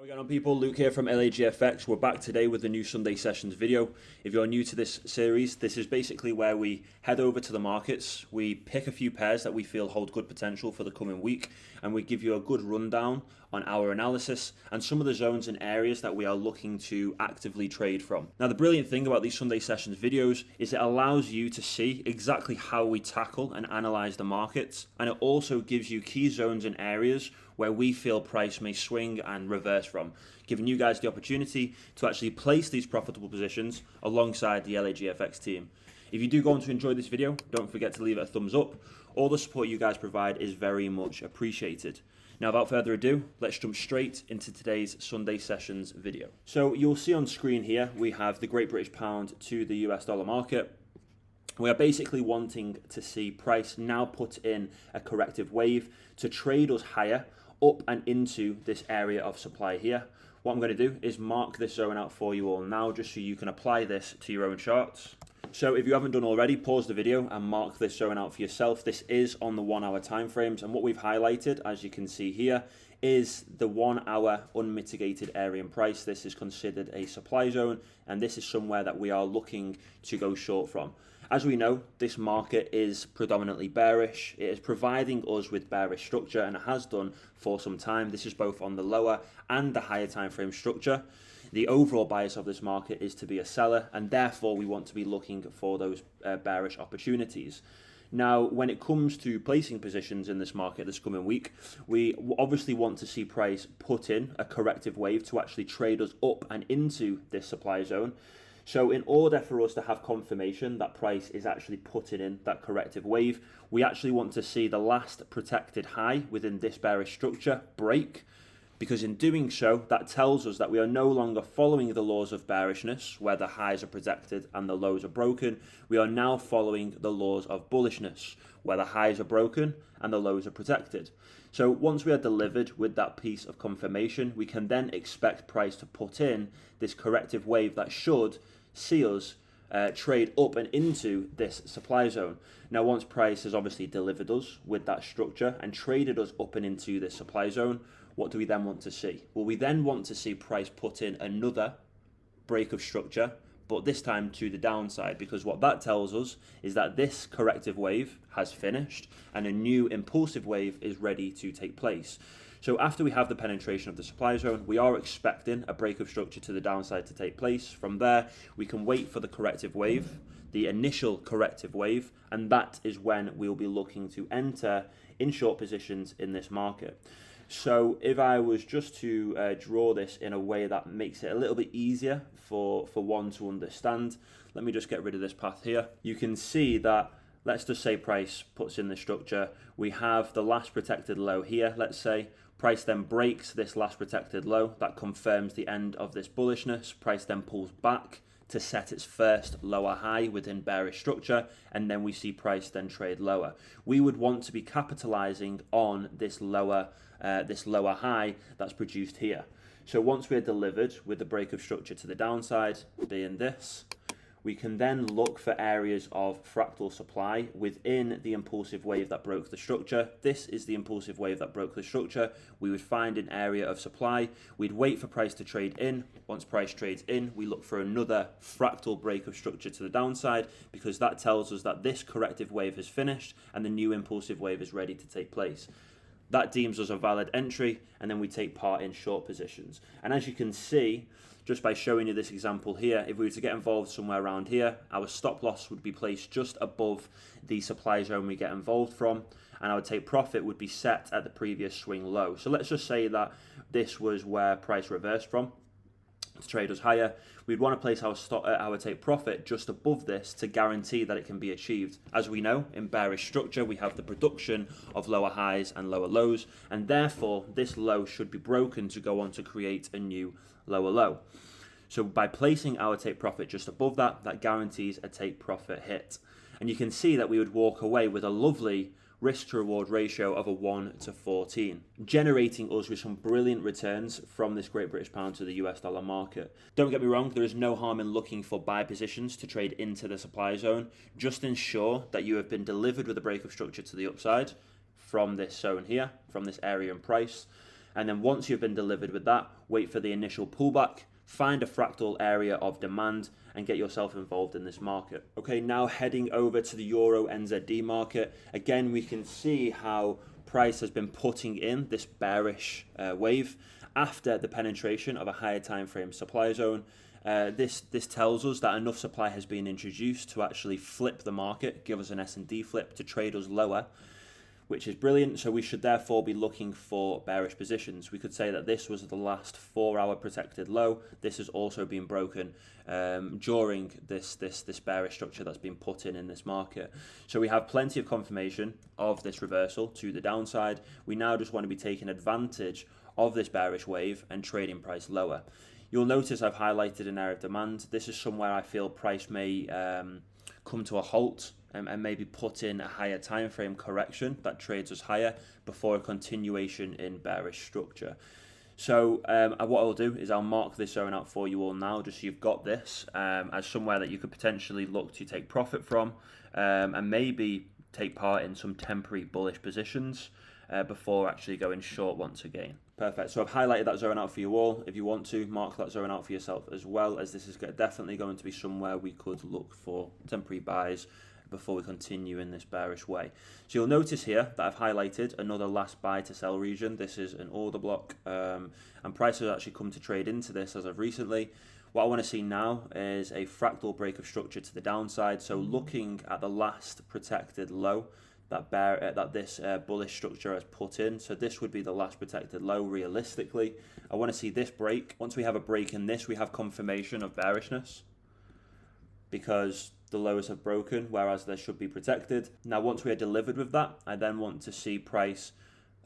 How are we going on, people? Luke here from LAGFX. We're back today with the new Sunday Sessions video. If you're new to this series, this is basically where we head over to the markets, we pick a few pairs that we feel hold good potential for the coming week, and we give you a good rundown on our analysis and some of the zones and areas that we are looking to actively trade from. Now, the brilliant thing about these Sunday Sessions videos is it allows you to see exactly how we tackle and analyze the markets, and it also gives you key zones and areas where we feel price may swing and reverse from, giving you guys the opportunity to actually place these profitable positions alongside the LAGFX team. If you do go on to enjoy this video, don't forget to leave it a thumbs up. All the support you guys provide is very much appreciated. Now, without further ado, let's jump straight into today's Sunday Sessions video. So you'll see on screen here, we have the Great British Pound to the US dollar market. We are basically wanting to see price now put in a corrective wave to trade us higher up and into this area of supply here. What I'm going to do is mark this zone out for you all now, just so you can apply this to your own charts. So if you haven't done already, pause the video and mark this zone out for yourself. This is on the 1 hour time frames, and what we've highlighted, as you can see here, is the 1 hour unmitigated area in price. This is considered a supply zone, and this is somewhere that we are looking to go short from. As we know, this market is predominantly bearish. It is providing us with bearish structure, and it has done for some time. This is both on the lower and the higher time frame structure. The overall bias of this market is to be a seller, and therefore we want to be looking for those bearish opportunities. Now, when it comes to placing positions in this market this coming week, we obviously want to see price put in a corrective wave to actually trade us up and into this supply zone. So in order for us to have confirmation that price is actually putting in that corrective wave, we actually want to see the last protected high within this bearish structure break, because in doing so, that tells us that we are no longer following the laws of bearishness, where the highs are protected and the lows are broken. We are now following the laws of bullishness, where the highs are broken and the lows are protected. So once we are delivered with that piece of confirmation, we can then expect price to put in this corrective wave that should see us trade up and into this supply zone. Now, once price has obviously delivered us with that structure and traded us up and into this supply zone, what do we then want to see? Well, we then want to see price put in another break of structure, but this time to the downside, because what that tells us is that this corrective wave has finished and a new impulsive wave is ready to take place. So after we have the penetration of the supply zone, we are expecting a break of structure to the downside to take place. From there, we can wait for the corrective wave, the initial corrective wave, and that is when we'll be looking to enter in short positions in this market. So if I was just to draw this in a way that makes it a little bit easier for one to understand, let me just get rid of this path here. You can see that, let's just say price puts in the structure. We have the last protected low here, let's say. Price then breaks this last protected low. That confirms the end of this bullishness. Price then pulls back to set its first lower high within bearish structure, and then we see price then trade lower. We would want to be capitalizing on this lower high that's produced here. So once we're delivered with the break of structure to the downside, being this, we can then look for areas of fractal supply within the impulsive wave that broke the structure. This is the impulsive wave that broke the structure. We would find an area of supply. We'd wait for price to trade in. Once price trades in, we look for another fractal break of structure to the downside, because that tells us that this corrective wave has finished and the new impulsive wave is ready to take place. That deems us a valid entry, and then we take part in short positions. And as you can see, just by showing you this example here, if we were to get involved somewhere around here, our stop loss would be placed just above the supply zone we get involved from, and our take profit would be set at the previous swing low. So let's just say that this was where price reversed from to trade us higher. We'd want to place our take profit just above this to guarantee that it can be achieved. As we know, in bearish structure, we have the production of lower highs and lower lows, and therefore this low should be broken to go on to create a new lower low. So by placing our take profit just above that, that guarantees a take profit hit. And you can see that we would walk away with a lovely risk to reward ratio of a 1 to 14, generating us with some brilliant returns from this Great British Pound to the US dollar market. Don't get me wrong, there is no harm in looking for buy positions to trade into the supply zone. Just ensure that you have been delivered with a break of structure to the upside from this zone here, from this area in price. And then once you've been delivered with that, wait for the initial pullback, find a fractal area of demand and get yourself involved in this market. Okay, now heading over to the Euro NZD market. Again, we can see how price has been putting in this bearish wave after the penetration of a higher time frame supply zone. This tells us that enough supply has been introduced to actually flip the market, give us an S&D flip to trade us lower, which is brilliant. So we should therefore be looking for bearish positions. We could say that this was the last 4-hour protected low. This has also been broken during this bearish structure that's been put in this market. So we have plenty of confirmation of this reversal to the downside. We now just want to be taking advantage of this bearish wave and trading price lower. You'll notice I've highlighted an area of demand. This is somewhere I feel price may come to a halt and maybe put in a higher time frame correction that trades us higher before a continuation in bearish structure. So what I'll do is I'll mark this zone out for you all now, just so you've got this as somewhere that you could potentially look to take profit from and maybe take part in some temporary bullish positions before actually going short once again. Perfect. So I've highlighted that zone out for you all. If you want to, mark that zone out for yourself as well, as this is definitely going to be somewhere we could look for temporary buys before we continue in this bearish way. So you'll notice here that I've highlighted another last buy to sell region. This is an order block and price has actually come to trade into this as of recently. What I want to see now is a fractal break of structure to the downside. So looking at the last protected low that this bullish structure has put in. So this would be the last protected low realistically. I want to see this break. Once we have a break in this, we have confirmation of bearishness because the lows have broken, whereas they should be protected. Now, once we are delivered with that, I then want to see price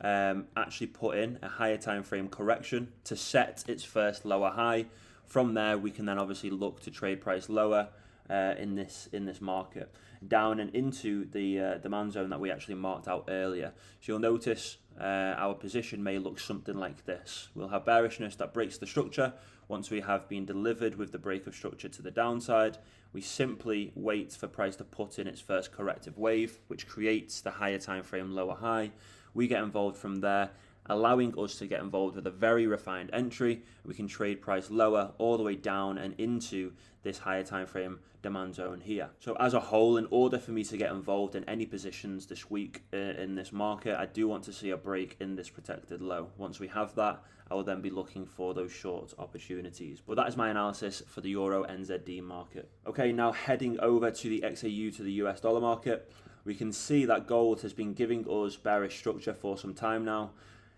actually put in a higher time frame correction to set its first lower high. From there, we can then obviously look to trade price lower in this market, down and into the demand zone that we actually marked out earlier. So you'll notice our position may look something like this. We'll have bearishness that breaks the structure. Once we have been delivered with the break of structure to the downside, we simply wait for price to put in its first corrective wave, which creates the higher time frame lower high. We get involved from there, allowing us to get involved with a very refined entry. We can trade price lower all the way down and into this higher time frame demand zone here. So as a whole, in order for me to get involved in any positions this week in this market, I do want to see a break in this protected low. Once we have that, I will then be looking for those short opportunities. But that is my analysis for the Euro NZD market. Okay, now heading over to the XAU to the US dollar market, we can see that gold has been giving us bearish structure for some time now.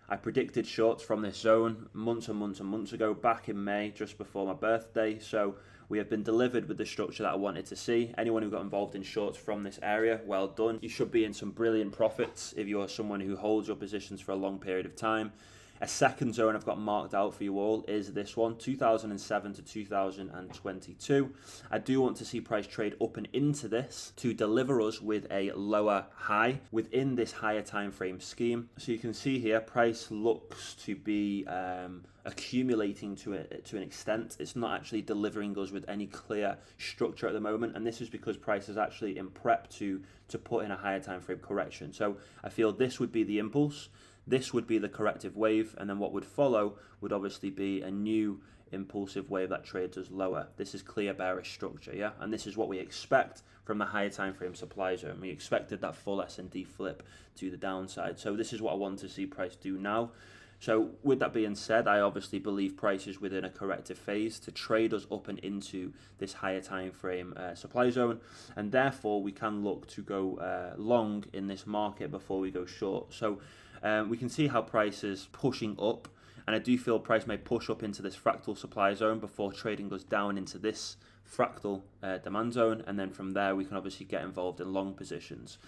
I predicted shorts from this zone months and months and months ago, back in May, just before my birthday. So we have been delivered with the structure that I wanted to see. Anyone who got involved in shorts from this area, well done. You should be in some brilliant profits if you are someone who holds your positions for a long period of time. A second zone I've got marked out for you all is this one, 2007 to 2022. I do want to see price trade up and into this to deliver us with a lower high within this higher time frame scheme. So you can see here, price looks to be accumulating to an extent. It's not actually delivering us with any clear structure at the moment, and this is because price is actually in prep to put in a higher time frame correction. So I feel this would be the impulse. This would be the corrective wave, and then what would follow would obviously be a new impulsive wave that trades us lower. This is clear bearish structure, yeah? And this is what we expect from the higher time frame supply zone. We expected that full S&D flip to the downside. So this is what I want to see price do now. So with that being said, I obviously believe price is within a corrective phase to trade us up and into this higher time frame supply zone, and therefore we can look to go long in this market before we go short. So we can see how price is pushing up, and I do feel price may push up into this fractal supply zone before trading goes down into this fractal demand zone, and then from there we can obviously get involved in long positions.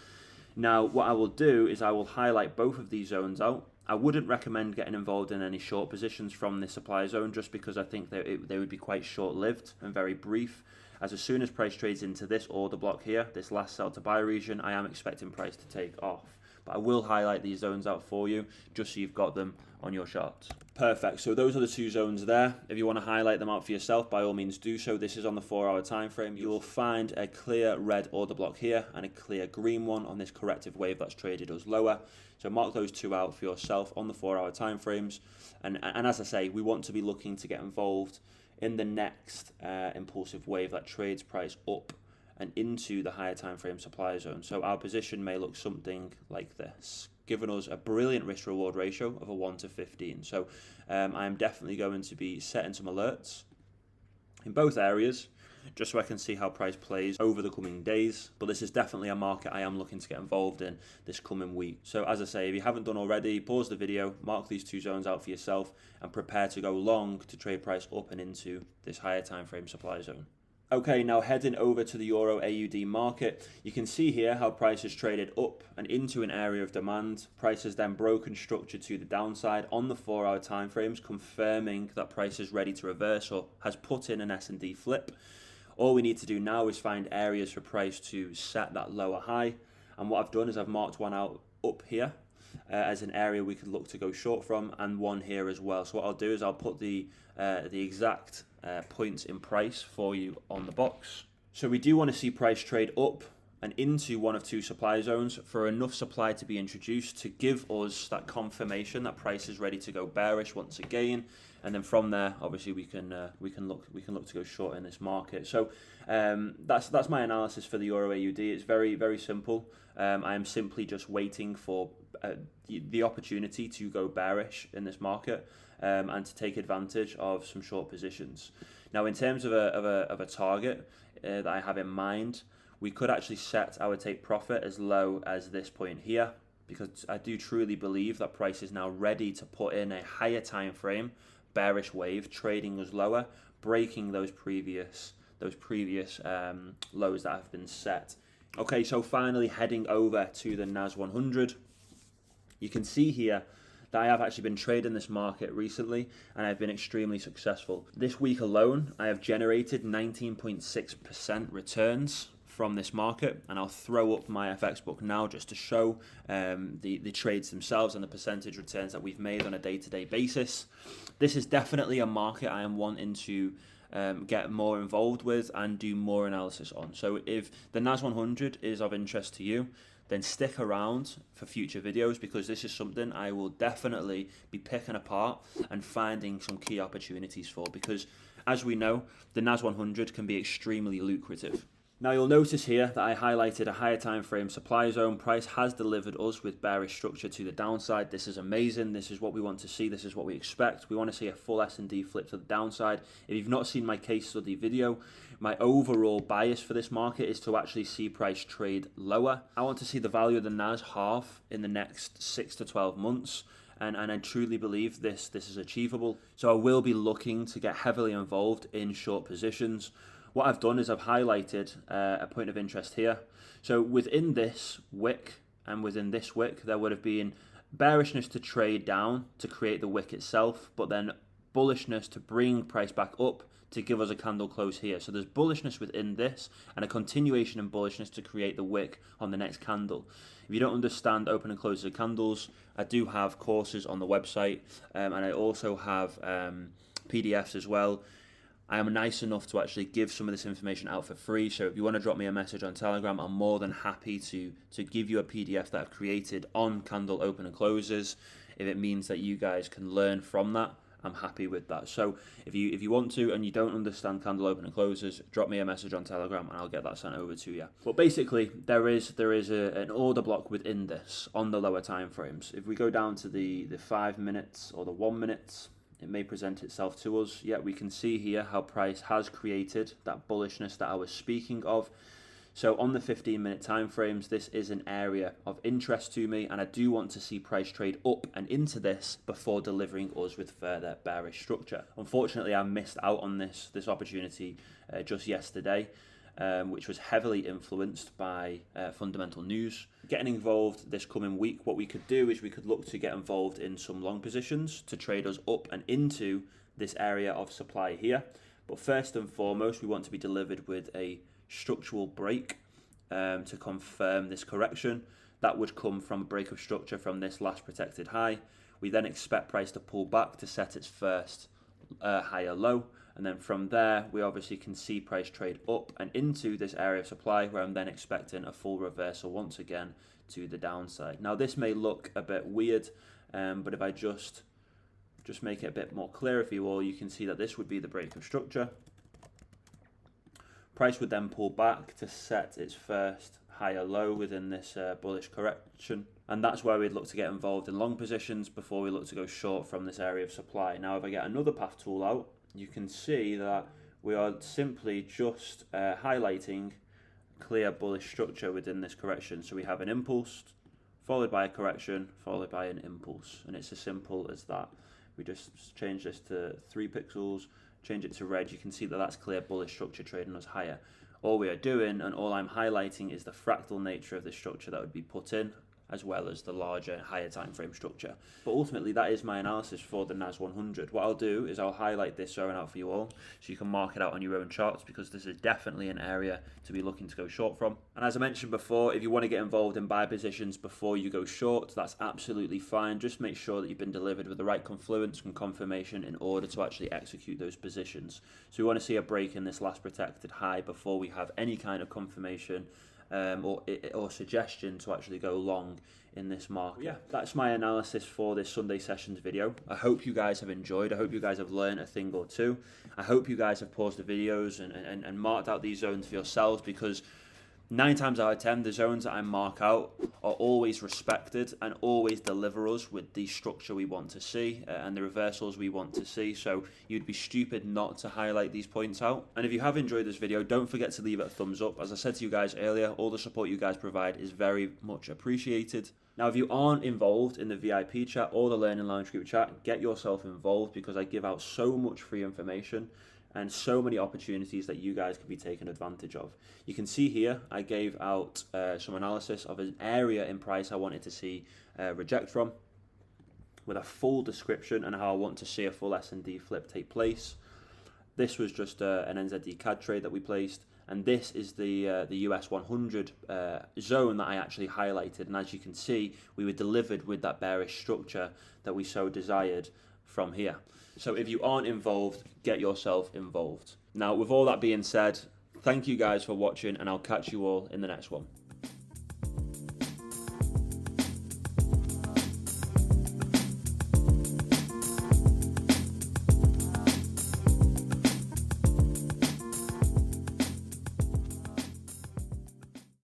Now what I will do is I will highlight both of these zones out. I wouldn't recommend getting involved in any short positions from this supply zone, just because I think they would be quite short-lived and very brief. As soon as price trades into this order block here, this last sell to buy region, I am expecting price to take off. but I will highlight these zones out for you just so you've got them on your charts. Perfect, so those are the two zones there. If you want to highlight them out for yourself, by all means do so. This is on the 4-hour time frame. You will find a clear red order block here and a clear green one on this corrective wave that's traded us lower. So mark those two out for yourself on the 4-hour time frames. And as I say, we want to be looking to get involved in the next impulsive wave that trades price up and into the higher time frame supply zone. So our position may look something like this, giving us a brilliant risk reward ratio of a 1 to 15. So I am definitely going to be setting some alerts in both areas just so I can see how price plays over the coming days. But this is definitely a market I am looking to get involved in this coming week. So as I say, if you haven't done already, pause the video, mark these two zones out for yourself and prepare to go long to trade price up and into this higher time frame supply zone. Okay, now heading over to the Euro AUD market, you can see here how price has traded up and into an area of demand. Price has then broken structure to the downside on the 4-hour time frames, confirming that price is ready to reverse or has put in an S&D flip. All we need to do now is find areas for price to set that lower high. And what I've done is I've marked one out up here as an area we could look to go short from, and one here as well. So what I'll do is I'll put the exact points in price for you on the box. So we do want to see price trade up and into one of two supply zones for enough supply to be introduced to give us that confirmation that price is ready to go bearish once again, and then from there obviously we can look to go short in this market. So that's my analysis for the Euro AUD. It's very simple. I am simply just waiting for the opportunity to go bearish in this market and to take advantage of some short positions. Now, in terms of a target that I have in mind, we could actually set our take profit as low as this point here, because I do truly believe that price is now ready to put in a higher time frame bearish wave, trading us lower, breaking those previous lows that have been set. Okay, so finally heading over to the NAS100, you can see here that I have actually been trading this market recently and I've been extremely successful. This week alone, I have generated 19.6% returns from this market, and I'll throw up my FX book now just to show the trades themselves and the percentage returns that we've made on a day-to-day basis. This is definitely a market I am wanting to get more involved with and do more analysis on. So if the NAS100 is of interest to you, then stick around for future videos, because this is something I will definitely be picking apart and finding some key opportunities for, because as we know, the NAS100 can be extremely lucrative. Now you'll notice here that I highlighted a higher time frame supply zone. Price has delivered us with bearish structure to the downside. This is amazing. This is what we want to see. This is what we expect. We want to see a full S&D flip to the downside. If you've not seen my case study video, my overall bias for this market is to actually see price trade lower. I want to see the value of the NAS halve in the next 6 to 12 months. And I truly believe this is achievable. So I will be looking to get heavily involved in short positions. What I've done is I've highlighted a point of interest here. So within this wick and within this wick, there would have been bearishness to trade down to create the wick itself, but then bullishness to bring price back up to give us a candle close here. So there's bullishness within this and a continuation in bullishness to create the wick on the next candle. If you don't understand open and close of candles, I do have courses on the website, and I also have PDFs as well. I am nice enough to actually give some of this information out for free. So if you want to drop me a message on Telegram, I'm more than happy to give you a PDF that I've created on candle open and closes. If it means that you guys can learn from that, I'm happy with that. So if you want to and you don't understand candle open and closes, drop me a message on Telegram and I'll get that sent over to you. But basically, there is an order block within this on the lower time frames. If we go down to the 5 minutes or the 1 minute, it may present itself to us. Yet we can see here how price has created that bullishness that I was speaking of. So on the 15-minute time frames, this is an area of interest to me, and I do want to see price trade up and into this before delivering us with further bearish structure. Unfortunately, I missed out on this opportunity just yesterday, which was heavily influenced by fundamental news. Getting involved this coming week, what we could do is we could look to get involved in some long positions to trade us up and into this area of supply here. But first and foremost, we want to be delivered with a structural break to confirm this correction. That would come from a break of structure from this last protected high. We then expect price to pull back to set its first higher low, and then from there we obviously can see price trade up and into this area of supply, where I'm then expecting a full reversal once again to the downside. Now this may look a bit weird, but if I just make it a bit more clear, if you will, you can see that this would be the break of structure. Price would then pull back to set its first higher low within this bullish correction, and that's where we'd look to get involved in long positions before we look to go short from this area of supply. Now if I get another path tool out, you can see that we are simply just highlighting clear bullish structure within this correction. So we have an impulse followed by a correction followed by an impulse, and it's as simple as that. We just change this to 3 pixels, change it to red. You can see that that's clear bullish structure trading us higher. All we are doing and all I'm highlighting is the fractal nature of the structure that would be put in, as well as the larger, higher time frame structure. But ultimately, that is my analysis for the NAS100. What I'll do is I'll highlight this zone out for you all, so you can mark it out on your own charts, because this is definitely an area to be looking to go short from. And as I mentioned before, if you want to get involved in buy positions before you go short, that's absolutely fine. Just make sure that you've been delivered with the right confluence and confirmation in order to actually execute those positions. So we want to see a break in this last protected high before we have any kind of confirmation or suggestion to actually go long in this market. Yeah, that's my analysis for this Sunday sessions video. I hope you guys have enjoyed. I hope you guys have learned a thing or two. I hope you guys have paused the videos and marked out these zones for yourselves, because 9 times out of 10, the zones that I mark out are always respected and always deliver us with the structure we want to see and the reversals we want to see. So you'd be stupid not to highlight these points out. And if you have enjoyed this video, don't forget to leave it a thumbs up. As I said to you guys earlier, all the support you guys provide is very much appreciated. Now, if you aren't involved in the VIP chat or the Learning Lounge group chat, get yourself involved, because I give out so much free information and so many opportunities that you guys could be taking advantage of. You can see here I gave out some analysis of an area in price I wanted to see reject from, with a full description and how I want to see a full S&D flip take place. This was just an NZD CAD trade that we placed, and this is the US 100 zone that I actually highlighted. And as you can see, we were delivered with that bearish structure that we so desired from here. So if you aren't involved, get yourself involved. Now, with all that being said, thank you guys for watching, and I'll catch you all in the next one.